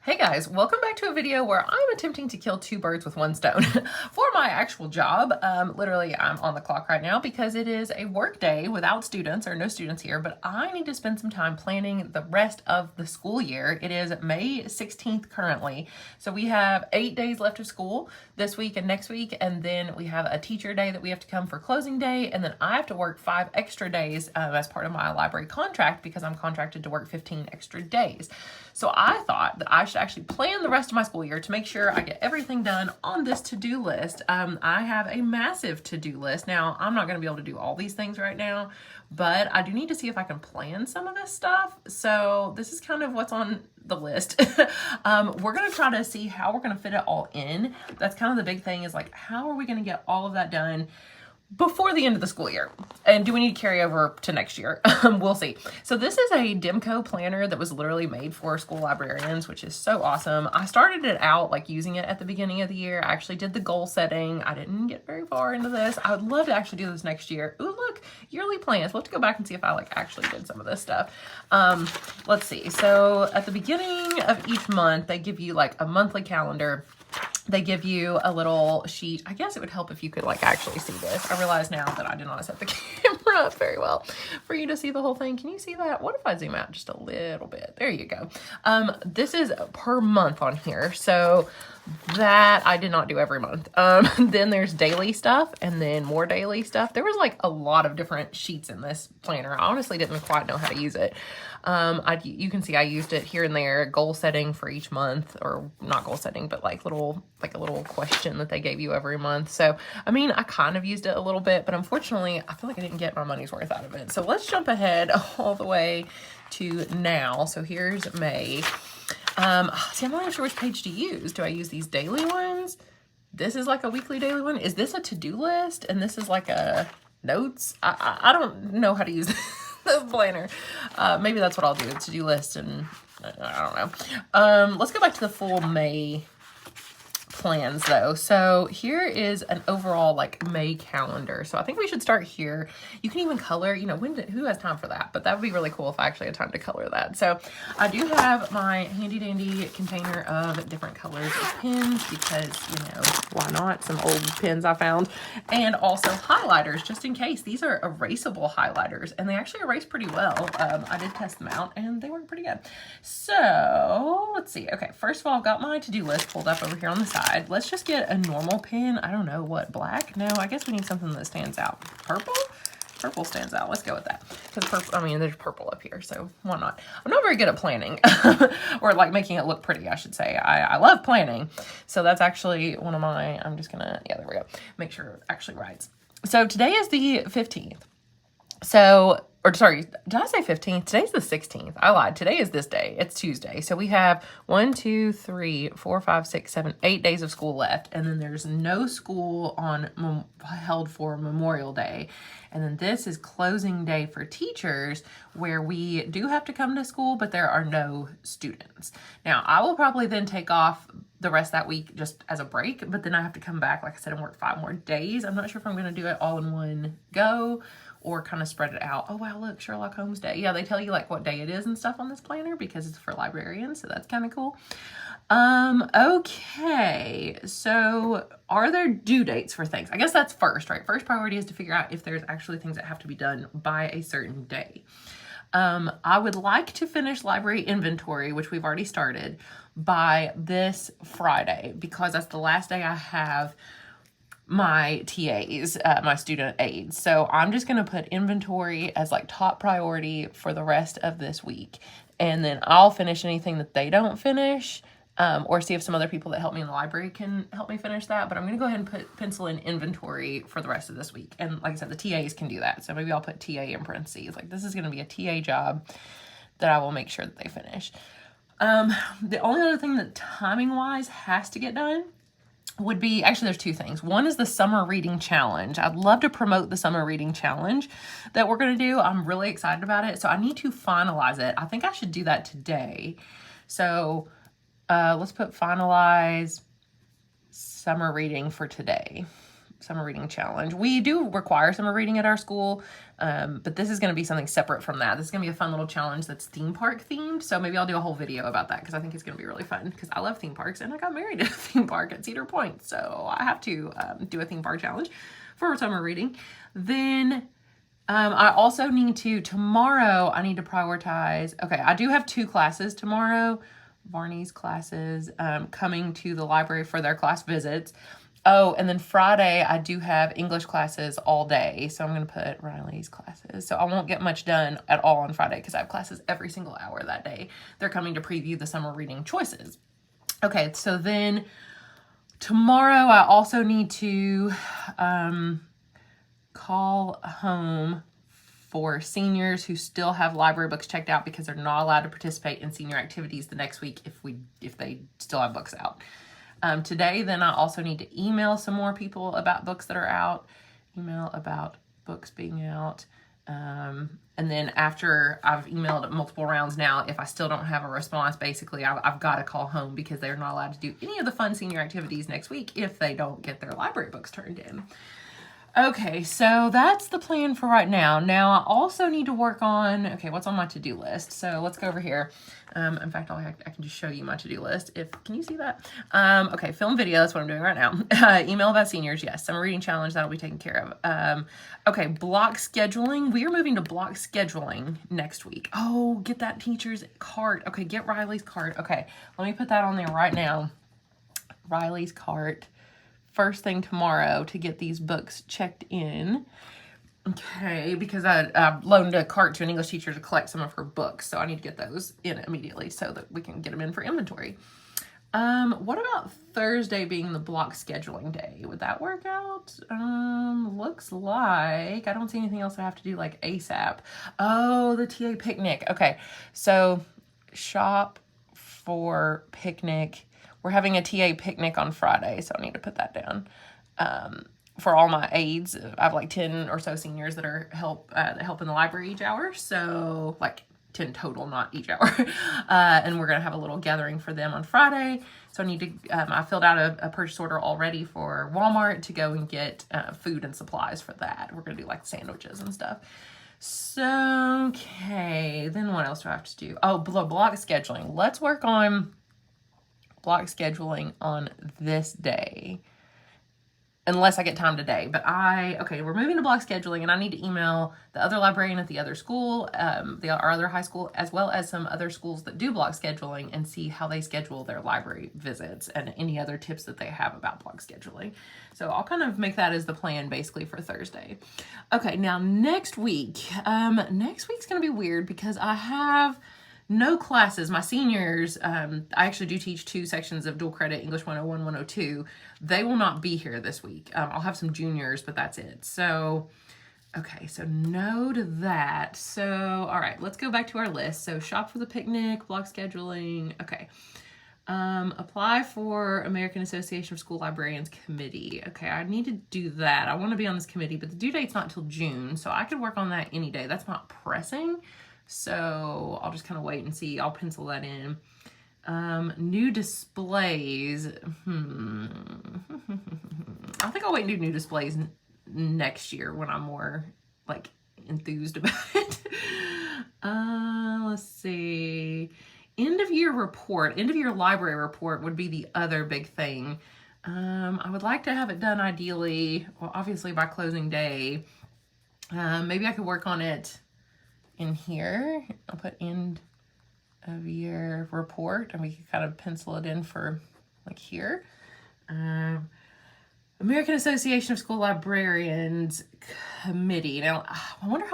Hey guys, welcome back to a video where I'm attempting to kill two birds with one stone. For my actual job, literally I'm on the clock right now because it is a work day without students or no students here, but I need to spend some time planning the rest of the school year. It is May 16th currently, so we have 8 days left of school this week and next week, and then we have a teacher day that we have to come for closing day, and then I have to work 5 extra days as part of my library contract because I'm contracted to work 15 extra days. So I thought that I should actually plan the rest of my school year to make sure I get everything done on this to-do list. I have a massive to-do list. Now, I'm not going to be able to do all these things right now, but I do need to see if I can plan some of this stuff. So this is kind of what's on the list. We're going to try to see how we're going to fit it all in. That's kind of the big thing, is like, how are we going to get all of that done before the end of the school year? And do we need to carry over to next year? We'll see. So this is a Demco planner that was literally made for school librarians, which is so awesome. I started it out like using it at the beginning of the year. I actually did the goal setting. I didn't get very far into this. I would love to actually do this next year. Ooh, look, yearly plans. We'll have to go back and see if I like actually did some of this stuff. Let's see. So at the beginning of each month, they give you like a monthly calendar. They give you a little sheet. I guess it would help if you could like actually see this. I realize now that I did not set the camera up very well for you to see the whole thing. Can you see that? What if I zoom out just a little bit? There you go. This is per month on here. So that I did not do every month. Then there's daily stuff and then more daily stuff. There was like a lot of different sheets in this planner. I honestly didn't quite know how to use it. You can see I used it here and there, goal setting for each month, or not goal setting, but like a little question that they gave you every month. So, I mean, I kind of used it a little bit, but unfortunately, I feel like I didn't get my money's worth out of it. So let's jump ahead all the way to now. So here's May. See, I'm not even sure which page to use. Do I use these daily ones? This is like a weekly daily one. Is this a to-do list? And this is like a notes? I don't know how to use the planner. Maybe that's what I'll do, a to-do list, and I don't know. Let's go back to the full May plans though. So here is an overall like May calendar. So I think we should start here. You can even color, you know, who has time for that? But that would be really cool if I actually had time to color that. So I do have my handy dandy container of different colors of pens because, you know, why not? Some old pens I found. And also highlighters, just in case. These are erasable highlighters and they actually erase pretty well. I did test them out and they work pretty good. So let's see. Okay, first of all, I've got my to-do list pulled up over here on the side. Let's just get a normal pen. I don't know what, black? No, I guess we need something that stands out. Purple? Purple stands out. Let's go with that. Because purple, I mean, there's purple up here, so why not? I'm not very good at planning, or like making it look pretty, I should say. I love planning. So that's actually one of my, I'm just gonna, yeah, there we go. Make sure it actually writes. So today is the 15th. So, or sorry, did I say 15th? Today's the 16th. I lied. Today is this day. It's Tuesday. So we have 1, 2, 3, 4, 5, 6, 7, 8 days of school left. And then there's no school held for Memorial Day. And then this is closing day for teachers, where we do have to come to school, but there are no students. Now, I will probably then take off the rest of that week just as a break, but then I have to come back, like I said, and work 5 more days. I'm not sure if I'm going to do it all in one go or kind of spread it out. Oh, wow, look, Sherlock Holmes Day. Yeah, they tell you like what day it is and stuff on this planner because it's for librarians, so that's kind of cool. Okay, so are there due dates for things? I guess that's first, right? First priority is to figure out if there's actually things that have to be done by a certain day. I would like to finish library inventory, which we've already started, by this Friday because that's the last day I have my TAs, my student aides. So I'm just going to put inventory as like top priority for the rest of this week. And then I'll finish anything that they don't finish, or see if some other people that help me in the library can help me finish that. But I'm going to go ahead and pencil in inventory for the rest of this week. And like I said, the TAs can do that. So maybe I'll put TA in parentheses. Like this is going to be a TA job that I will make sure that they finish. The only other thing that timing wise has to get done would be, actually there's 2 things. One is the summer reading challenge. I'd love to promote the summer reading challenge that we're going to do. I'm really excited about it. So I need to finalize it. I think I should do that today. So let's put finalize summer reading for today. summer reading challenge. We do require summer reading at our school, but this is going to be something separate from that. This is going to be a fun little challenge that's theme park themed. So maybe I'll do a whole video about that because I think it's going to be really fun because I love theme parks and I got married at a theme park at Cedar Point. So I have to do a theme park challenge for summer reading. Then I also need to, tomorrow, I need to prioritize. Okay, I do have 2 classes tomorrow. Varney's classes coming to the library for their class visits. Oh, and then Friday, I do have English classes all day. So I'm going to put Riley's classes. So I won't get much done at all on Friday because I have classes every single hour that day. They're coming to preview the summer reading choices. Okay, so then tomorrow, I also need to call home for seniors who still have library books checked out because they're not allowed to participate in senior activities the next week if they still have books out. Today, then I also need to email some more people about books that are out, email about books being out. And then after I've emailed multiple rounds now, if I still don't have a response, basically I've got to call home because they're not allowed to do any of the fun senior activities next week if they don't get their library books turned in. Okay, so that's the plan for right now. Now, I also need to work on, okay, what's on my to-do list? So let's go over here. In fact, I can just show you my to-do list. Can you see that? Okay, film video, that's what I'm doing right now. Email about seniors, yes. Summer reading challenge, that'll be taken care of. Okay, block scheduling. We are moving to block scheduling next week. Oh, get that teacher's cart. Okay, get Riley's cart. Okay, let me put that on there right now. Riley's cart. First thing tomorrow to get these books checked in. Okay, because I loaned a cart to an English teacher to collect some of her books, so I need to get those in immediately so that we can get them in for inventory. What about Thursday being the block scheduling day? Would that work out? Looks like I don't see anything else I have to do like ASAP. Oh, the TA picnic. Okay, so shop for picnic. We're having a TA picnic on Friday, so I need to put that down. For all my aides, I have like 10 or so seniors that are help in the library each hour. So like 10 total, not each hour. And we're going to have a little gathering for them on Friday. So I need to, I filled out a purchase order already for Walmart to go and get food and supplies for that. We're going to do like sandwiches and stuff. So, okay, then what else do I have to do? Oh, block scheduling. Let's work on block scheduling on this day. Unless I get time today. But okay, we're moving to block scheduling and I need to email the other librarian at the other school, our other high school, as well as some other schools that do block scheduling and see how they schedule their library visits and any other tips that they have about block scheduling. So I'll kind of make that as the plan basically for Thursday. Okay, now next week's going to be weird because I have no classes. My seniors, I actually do teach 2 sections of dual credit, English 101, 102. They will not be here this week. I'll have some juniors, but that's it. So, okay, so no to that. So, all right, let's go back to our list. So shop for the picnic, block scheduling. Okay. Apply for American Association of School Librarians Committee. Okay, I need to do that. I want to be on this committee, but the due date's not till June, so I could work on that any day. That's not pressing. So I'll just kind of wait and see. I'll pencil that in. New displays. I think I'll wait and do new displays next year when I'm more like enthused about it. Let's see. End of year library report would be the other big thing. I would like to have it done ideally, well, obviously by closing day. Maybe I could work on it in here. I'll put end of year report and we can kind of pencil it in for like here. American Association of School Librarians Committee. Now, I wonder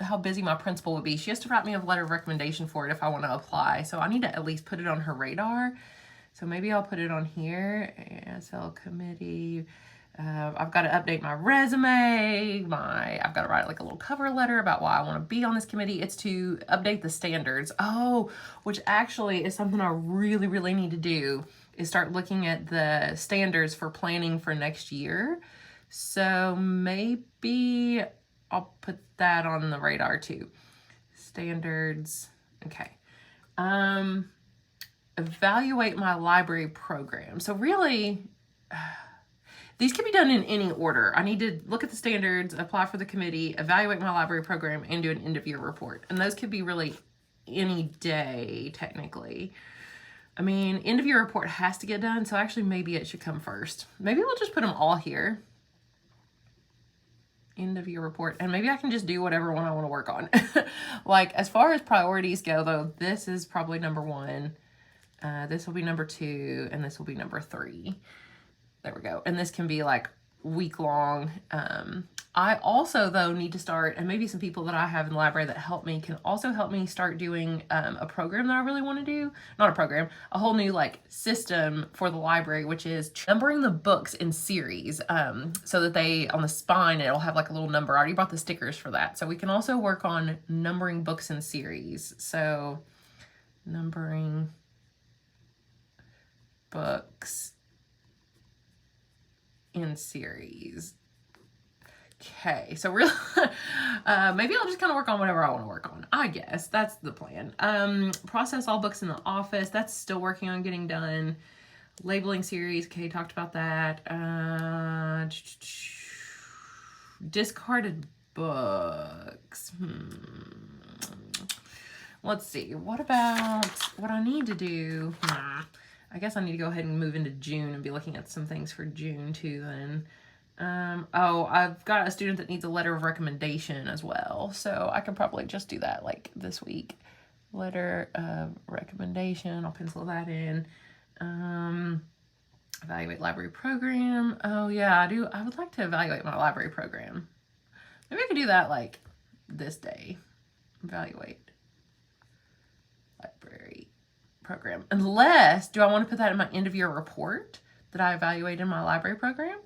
how busy my principal would be. She has to write me a letter of recommendation for it if I want to apply. So I need to at least put it on her radar. So maybe I'll put it on here. ASL committee. I've got to update my resume. I've got to write like a little cover letter about why I want to be on this committee. It's to update the standards. Oh, which actually is something I really, really need to do, is start looking at the standards for planning for next year. So maybe I'll put that on the radar too. Standards. Okay. Evaluate my library program. So really, These can be done in any order. I need to look at the standards, apply for the committee, evaluate my library program, and do an end of year report. And those could be really any day, technically. I mean, end of year report has to get done, so actually maybe it should come first. Maybe we'll just put them all here. End of year report. And maybe I can just do whatever one I want to work on. Like, as far as priorities go, though, this is probably number 1. This will be number 2, and this will be number 3. There we go. And this can be like week long. I also, though, need to start, and maybe some people that I have in the library that help me can also help me start doing a program that I really want to do. Not a program, a whole new like system for the library, which is numbering the books in series, so that they, on the spine, it'll have like a little number. I already bought the stickers for that. So we can also work on numbering books in series. So numbering books in series. Okay, so really, maybe I'll just kind of work on whatever I want to work on. I guess that's the plan. Process all books in the office. That's still working on getting done. Labeling series. Okay, talked about that. Discarded books. Let's see. What about what I need to do? I guess I need to go ahead and move into June and be looking at some things for June too then. Oh, I've got a student that needs a letter of recommendation as well. So I can probably just do that like this week. Letter of recommendation. I'll pencil that in. Evaluate library program. Oh yeah, I would like to evaluate my library program. Maybe I could do that like this day. Evaluate library program. Unless, do I want to put that in my end of year report that I evaluated my library program?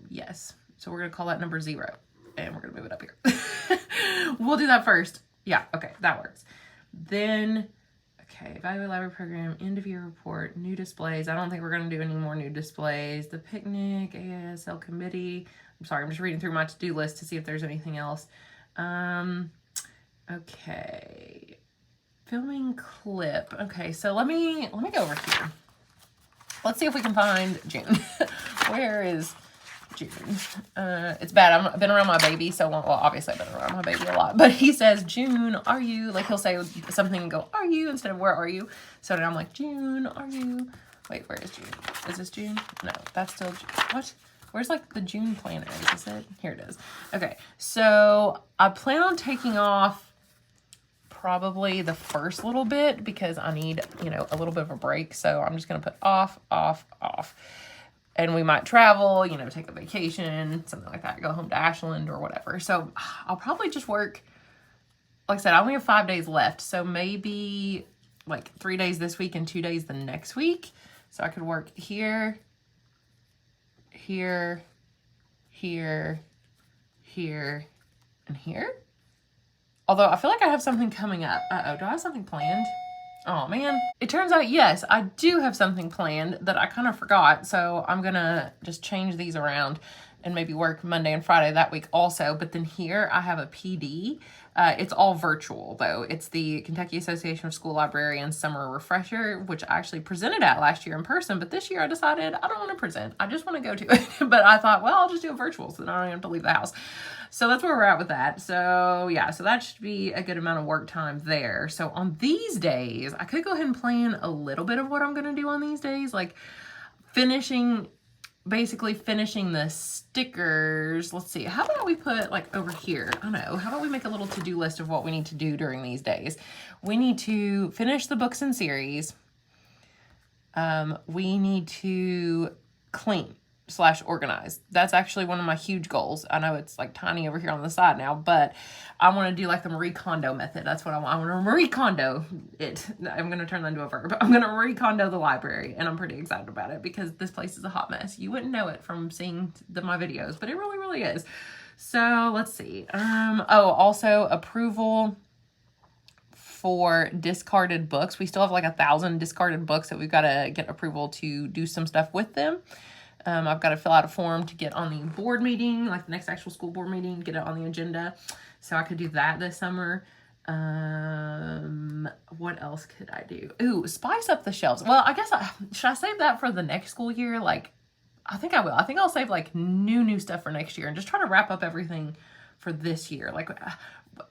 Yes. So we're going to call that number 0 and we're going to move it up here. We'll do that first. Yeah. Okay. That works. Then, okay. Evaluate library program, end of year report, new displays. I don't think we're going to do any more new displays. The picnic, ASL committee. I'm sorry. I'm just reading through my to-do list to see if there's anything else. Okay. Filming clip. Okay. So let me go over here. Let's see if we can find June. Where is June? It's bad. I've been around my baby so long. Well, obviously I've been around my baby a lot. But he says, June, are you? Like he'll say something and go, are you? Instead of where are you? So now I'm like, June, are you? Wait, where is June? Is this June? No, that's still June. What? Where's like the June planner? Is it? Here it is. Okay, so I plan on taking off probably the first little bit because I need, a little bit of a break. So I'm just going to put off, off, off. And we might travel, take a vacation, something like that, go home to Ashland or whatever. So I'll probably just work, like I said, I only have 5 days left. So maybe like 3 days this week and 2 days the next week. So I could work here, here, here, here, and here. Although I feel like I have something coming up. Uh-oh, do I have something planned? Oh, man. It turns out, yes, I do have something planned that I kind of forgot. So I'm going to just change these around and maybe work Monday and Friday that week also. But then here I have a PD. It's all virtual, though. It's the Kentucky Association of School Librarians Summer Refresher, which I actually presented at last year in person. But this year I decided I don't want to present. I just want to go to it. But I thought, well, I'll just do it virtual so then I don't have to leave the house. So that's where we're at with that. So yeah, so that should be a good amount of work time there. So on these days, I could go ahead and plan a little bit of what I'm going to do on these days, like basically finishing the stickers. Let's see, how about we put like over here, I don't know, how about we make a little to-do list of what we need to do during these days? We need to finish the books in series. We need to clean / organize. That's actually one of my huge goals. I know it's like tiny over here on the side now, but I want to do like the Marie Kondo method. That's what I want. I want to Marie Kondo it. I'm going to turn that into a verb. I'm going to Marie Kondo the library, and I'm pretty excited about it because this place is a hot mess. You wouldn't know it from seeing my videos, but it really, really is. So let's see. Oh, also approval for discarded books. We still have like 1,000 discarded books that we've got to get approval to do some stuff with them. I've got to fill out a form to get on the board meeting, like the next actual school board meeting, get it on the agenda. So I could do that this summer. What else could I do? Ooh, spice up the shelves. Well, I guess should I save that for the next school year? Like, I think I will. I think I'll save like new stuff for next year and just try to wrap up everything for this year. Like,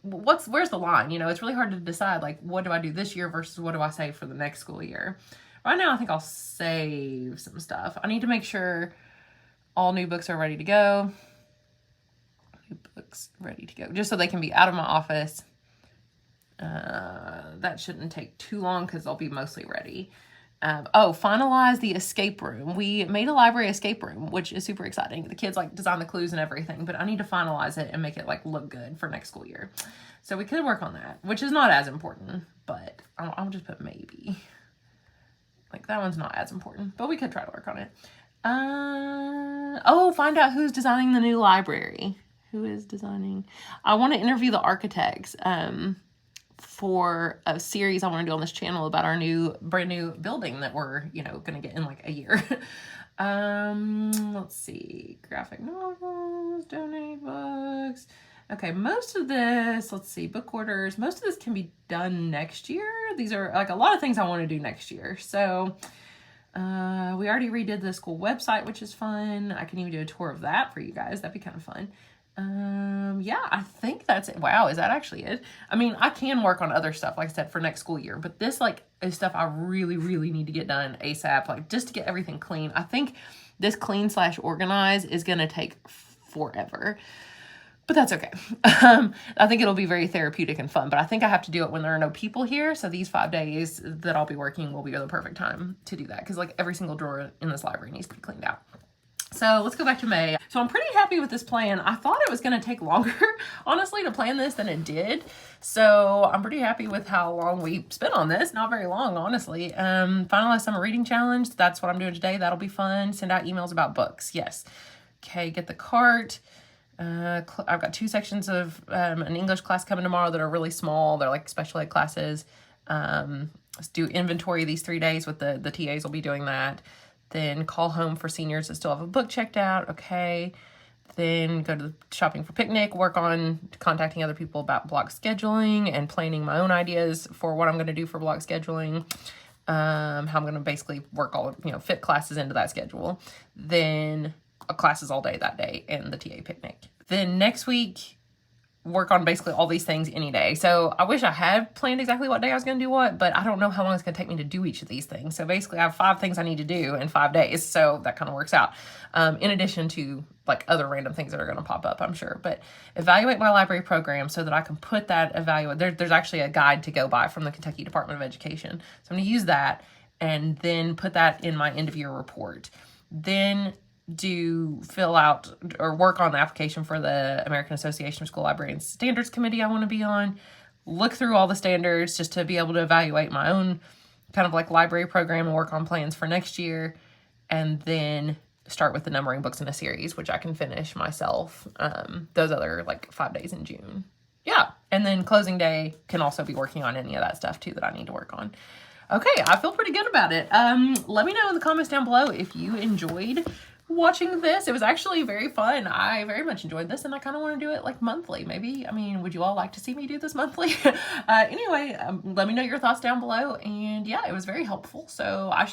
where's the line? You know, it's really hard to decide, like, what do I do this year versus what do I save for the next school year? Right now, I think I'll save some stuff. I need to make sure all new books are ready to go. New books ready to go, just so they can be out of my office. That shouldn't take too long because they'll be mostly ready. Finalize the escape room. We made a library escape room, which is super exciting. The kids like design the clues and everything, but I need to finalize it and make it like look good for next school year. So we could work on that, which is not as important, but I'll just put maybe. Like, that one's not as important, but we could try to work on it. Find out who's designing the new library. Who is designing? I want to interview the architects for a series I want to do on this channel about our brand new building that we're, going to get in like a year. Let's see. Graphic novels, donate books. Okay, most of this, let's see, book orders. Most of this can be done next year. These are like a lot of things I want to do next year. So we already redid the school website, which is fun. I can even do a tour of that for you guys. That'd be kind of fun. Yeah, I think that's it. Wow, is that actually it? I mean, I can work on other stuff, like I said, for next school year, but this like is stuff I really, really need to get done ASAP, like just to get everything clean. I think this clean/organize is going to take forever, but that's okay. I think it'll be very therapeutic and fun, but I think I have to do it when there are no people here. So these 5 days that I'll be working will be the perfect time to do that. Cause like every single drawer in this library needs to be cleaned out. So let's go back to May. So I'm pretty happy with this plan. I thought it was going to take longer, honestly, to plan this than it did. So I'm pretty happy with how long we spent on this. Not very long, honestly. Finalize summer reading challenge. That's what I'm doing today. That'll be fun. Send out emails about books. Yes. Okay, get the cart. I've got 2 sections of an English class coming tomorrow that are really small. They're like special ed classes. Let's do inventory these 3 days with the TAs will be doing that. Then call home for seniors that still have a book checked out. Okay. Then go to the shopping for picnic, work on contacting other people about block scheduling and planning my own ideas for what I'm going to do for block scheduling. How I'm going to basically work fit classes into that schedule. Then classes all day that day and the TA picnic. Then next week, work on basically all these things any day. So I wish I had planned exactly what day I was going to do what, but I don't know how long it's going to take me to do each of these things. So basically I have 5 things I need to do in 5 days. So that kind of works out. In addition to like other random things that are going to pop up, I'm sure. But evaluate my library program so that I can put that there's actually a guide to go by from the Kentucky Department of Education. So I'm going to use that and then put that in my end of year report. Then fill out or work on the application for the American Association of School Librarians Standards Committee I want to be on. Look through all the standards just to be able to evaluate my own kind of like library program and work on plans for next year. And then start with the numbering books in a series, which I can finish myself those other like 5 days in June. Yeah. And then closing day can also be working on any of that stuff too that I need to work on. Okay. I feel pretty good about it. Let me know in the comments down below if you enjoyed watching this. It was actually very fun. I very much enjoyed this and I kind of want to do it like monthly. Maybe, would you all like to see me do this monthly? Anyway, let me know your thoughts down below. And yeah, it was very helpful. So I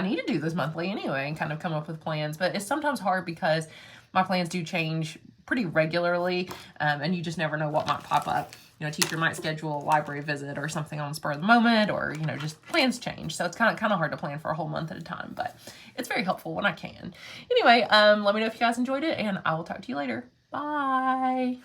need to do this monthly anyway and kind of come up with plans, but it's sometimes hard because my plans do change pretty regularly. And you just never know what might pop up. A teacher might schedule a library visit or something on the spur of the moment, or, just plans change. So it's kind of hard to plan for a whole month at a time, but it's very helpful when I can. Anyway, let me know if you guys enjoyed it and I will talk to you later. Bye.